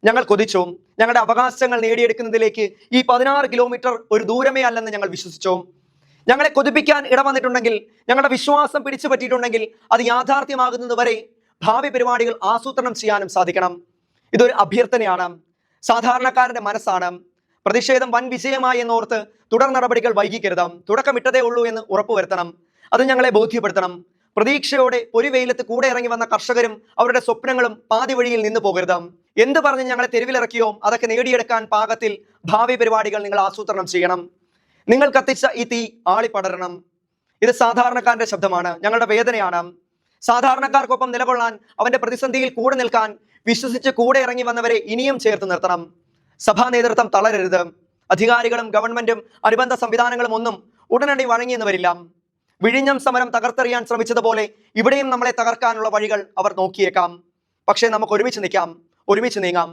ഞങ്ങൾ കൊതിച്ചു. ഞങ്ങളുടെ അവകാശങ്ങൾ നേടിയെടുക്കുന്നതിലേക്ക് ഈ 16 കിലോമീറ്റർ ഒരു ദൂരമേ അല്ലെന്ന് ഞങ്ങൾ വിശ്വസിച്ചു. ഞങ്ങളെ കൊതിപ്പിക്കാൻ ഇടവന്നിട്ടുണ്ടെങ്കിൽ, ഞങ്ങളുടെ വിശ്വാസം പിടിച്ചു പറ്റിയിട്ടുണ്ടെങ്കിൽ അത് യാഥാർത്ഥ്യമാകുന്നത് വരെ ഭാവി പരിപാടികൾ ആസൂത്രണം ചെയ്യാനും സാധിക്കണം. ഇതൊരു അഭ്യർത്ഥനയാണ്. സാധാരണക്കാരന്റെ മനസ്സാണ്. പ്രതിഷേധം വൻ വിജയമായി എന്നോർത്ത് തുടർ നടപടികൾ വൈകിക്കരുത്. തുടക്കമിട്ടതേ ഉള്ളൂ എന്ന് ഉറപ്പുവരുത്തണം. അത് ഞങ്ങളെ ബോധ്യപ്പെടുത്തണം. പ്രതീക്ഷയോടെ ഒരു വെയിലത്ത് കൂടെ ഇറങ്ങി വന്ന കർഷകരും അവരുടെ സ്വപ്നങ്ങളും പാതി വഴിയിൽ നിന്ന് പോകരുത്. എന്ത് പറഞ്ഞ് ഞങ്ങളെ തെരുവിലിറക്കിയോ അതൊക്കെ നേടിയെടുക്കാൻ പാകത്തിൽ ഭാവി പരിപാടികൾ നിങ്ങൾ ആസൂത്രണം ചെയ്യണം. നിങ്ങൾ കത്തിച്ച ഈ തീ ആളിപ്പടരണം. ഇത് സാധാരണക്കാരന്റെ ശബ്ദമാണ്, ഞങ്ങളുടെ വേദനയാണ്. സാധാരണക്കാർക്കൊപ്പം നിലകൊള്ളാൻ, അവന്റെ പ്രതിസന്ധിയിൽ കൂടെ നിൽക്കാൻ വിശ്വസിച്ച് കൂടെ ഇറങ്ങി വന്നവരെ ഇനിയും ചേർത്ത് നിർത്തണം. സഭാ നേതൃത്വം തളരരുത്. അധികാരികളും ഗവൺമെന്റും അനുബന്ധ സംവിധാനങ്ങളും ഒന്നും ഉടനടി വഴങ്ങിയെന്ന് വരില്ല. വിഴിഞ്ഞം സമരം തകർത്തെറിയാൻ ശ്രമിച്ചതുപോലെ ഇവിടെയും നമ്മളെ തകർക്കാനുള്ള വഴികൾ അവർ നോക്കിയേക്കാം. പക്ഷേ നമുക്ക് ഒരുമിച്ച് നിൽക്കാം, ഒരുമിച്ച് നീങ്ങാം.